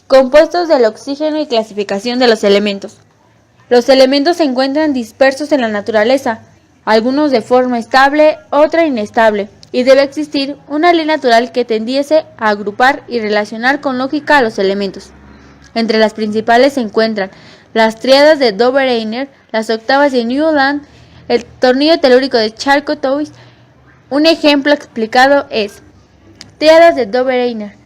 Compuestos del oxígeno y clasificación de los elementos. Los elementos se encuentran dispersos en la naturaleza, algunos de forma estable, otra inestable, y debe existir una ley natural que tendiese a agrupar y relacionar con lógica a los elementos. Entre las principales se encuentran las tríadas de Dobereiner, las octavas de Newland, el tornillo telúrico de Charcot-Towys. Un ejemplo explicado es tríadas de Dobereiner.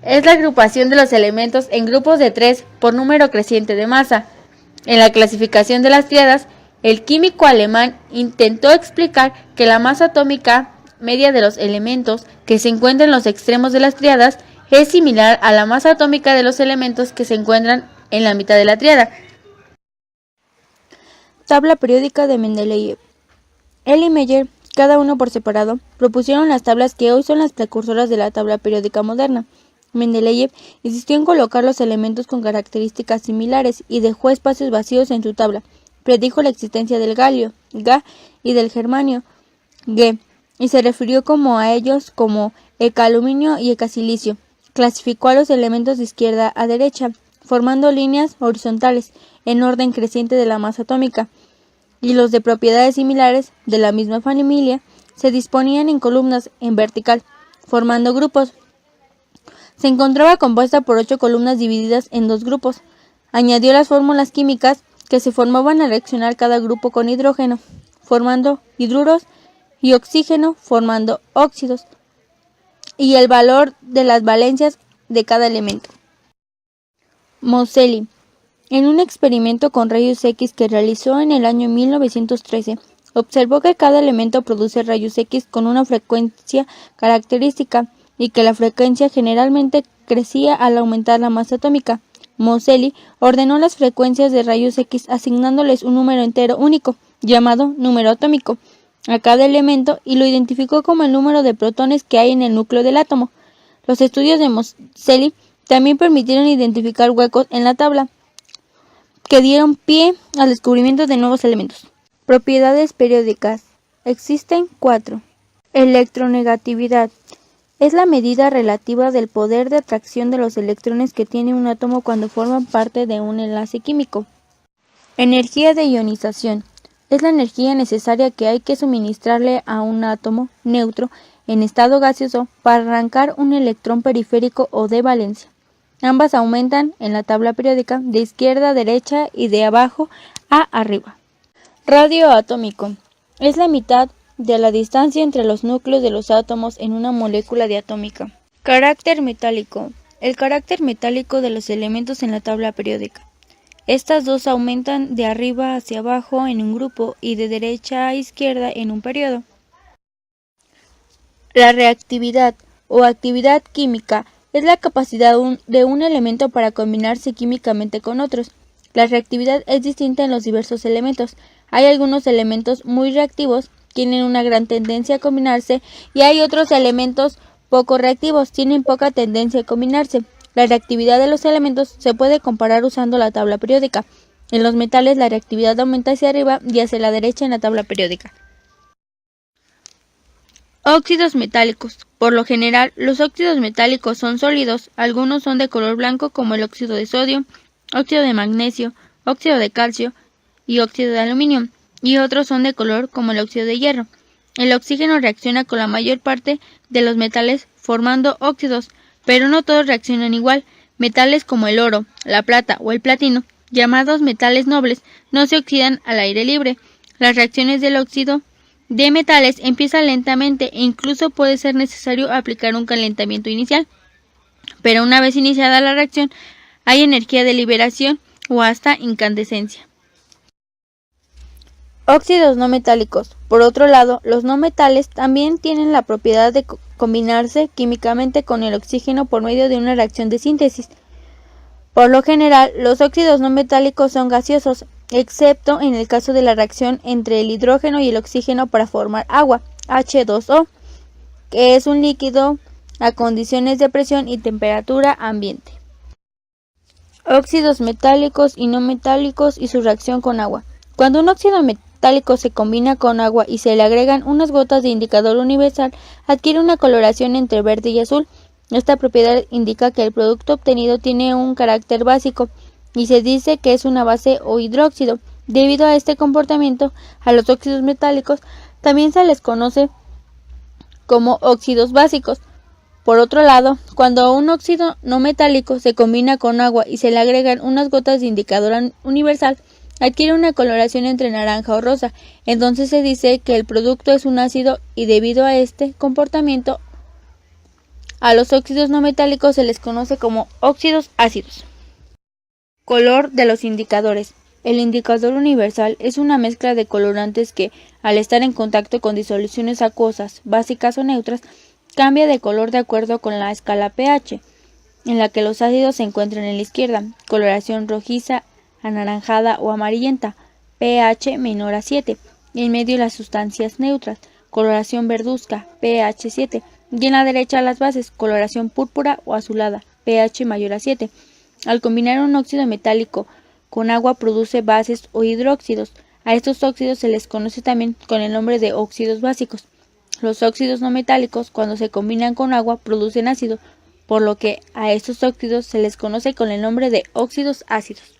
Es la agrupación de los elementos en grupos de 3 por número creciente de masa. En la clasificación de las tríadas, el químico alemán intentó explicar que la masa atómica media de los elementos que se encuentran en los extremos de las tríadas es similar a la masa atómica de los elementos que se encuentran en la mitad de la tríada. Tabla periódica de Mendeleev. Él y Meyer, cada uno por separado, propusieron las tablas que hoy son las precursoras de la tabla periódica moderna. Mendeleev insistió en colocar los elementos con características similares y dejó espacios vacíos en su tabla. Predijo la existencia del galio, Ga, y del germanio, Ge, y se refirió a ellos como eca-aluminio y eca-silicio. Clasificó a los elementos de izquierda a derecha, formando líneas horizontales en orden creciente de la masa atómica, y los de propiedades similares de la misma familia se disponían en columnas en vertical, formando grupos. Se encontraba compuesta por 8 columnas divididas en 2 grupos. Añadió las fórmulas químicas que se formaban al reaccionar cada grupo con hidrógeno, formando hidruros, y oxígeno, formando óxidos, y el valor de las valencias de cada elemento. Moseley, en un experimento con rayos X que realizó en el año 1913, observó que cada elemento produce rayos X con una frecuencia característica y que la frecuencia generalmente crecía al aumentar la masa atómica. Moseley ordenó las frecuencias de rayos X asignándoles un número entero único, llamado número atómico, a cada elemento y lo identificó como el número de protones que hay en el núcleo del átomo. Los estudios de Moseley también permitieron identificar huecos en la tabla, que dieron pie al descubrimiento de nuevos elementos. Propiedades periódicas. Existen 4. Electronegatividad. Es la medida relativa del poder de atracción de los electrones que tiene un átomo cuando forman parte de un enlace químico. Energía de ionización. Es la energía necesaria que hay que suministrarle a un átomo neutro en estado gaseoso para arrancar un electrón periférico o de valencia. Ambas aumentan en la tabla periódica de izquierda a derecha y de abajo a arriba. Radio atómico. Es la mitad de la distancia entre los núcleos de los átomos en una molécula diatómica. Carácter metálico. El carácter metálico de los elementos en la tabla periódica. Estas dos aumentan de arriba hacia abajo en un grupo y de derecha a izquierda en un periodo. La reactividad o actividad química es la capacidad de un elemento para combinarse químicamente con otros. La reactividad es distinta en los diversos elementos. Hay algunos elementos muy reactivos, tienen una gran tendencia a combinarse, y hay otros elementos poco reactivos, tienen poca tendencia a combinarse. La reactividad de los elementos se puede comparar usando la tabla periódica. En los metales la reactividad aumenta hacia arriba y hacia la derecha en la tabla periódica. Óxidos metálicos. Por lo general, los óxidos metálicos son sólidos, algunos son de color blanco como el óxido de sodio, óxido de magnesio, óxido de calcio y óxido de aluminio, y otros son de color como el óxido de hierro. El oxígeno reacciona con la mayor parte de los metales formando óxidos, pero no todos reaccionan igual. Metales como el oro, la plata o el platino, llamados metales nobles, no se oxidan al aire libre. Las reacciones del óxido de metales empiezan lentamente e incluso puede ser necesario aplicar un calentamiento inicial. Pero una vez iniciada la reacción, hay energía de liberación o hasta incandescencia. Óxidos no metálicos. Por otro lado, los no metales también tienen la propiedad de combinarse químicamente con el oxígeno por medio de una reacción de síntesis. Por lo general, los óxidos no metálicos son gaseosos, excepto en el caso de la reacción entre el hidrógeno y el oxígeno para formar agua, H2O, que es un líquido a condiciones de presión y temperatura ambiente. Óxidos metálicos y no metálicos y su reacción con agua. Cuando un óxido metálico se combina con agua y se le agregan unas gotas de indicador universal, adquiere una coloración entre verde y azul. Esta propiedad indica que el producto obtenido tiene un carácter básico y se dice que es una base o hidróxido. Debido a este comportamiento, a los óxidos metálicos también se les conoce como óxidos básicos. Por otro lado, cuando un óxido no metálico se combina con agua y se le agregan unas gotas de indicador universal, adquiere una coloración entre naranja o rosa. Entonces se dice que el producto es un ácido y debido a este comportamiento, a los óxidos no metálicos se les conoce como óxidos ácidos. Color de los indicadores. El indicador universal es una mezcla de colorantes que, al estar en contacto con disoluciones acuosas, básicas o neutras, cambia de color de acuerdo con la escala pH, en la que los ácidos se encuentran en la izquierda, coloración rojiza, anaranjada o amarillenta, pH menor a 7, y en medio las sustancias neutras, coloración verduzca, pH 7, y en la derecha las bases, coloración púrpura o azulada, pH mayor a 7. Al combinar un óxido metálico con agua produce bases o hidróxidos. A estos óxidos se les conoce también con el nombre de óxidos básicos. Los óxidos no metálicos, cuando se combinan con agua, producen ácido, por lo que a estos óxidos se les conoce con el nombre de óxidos ácidos.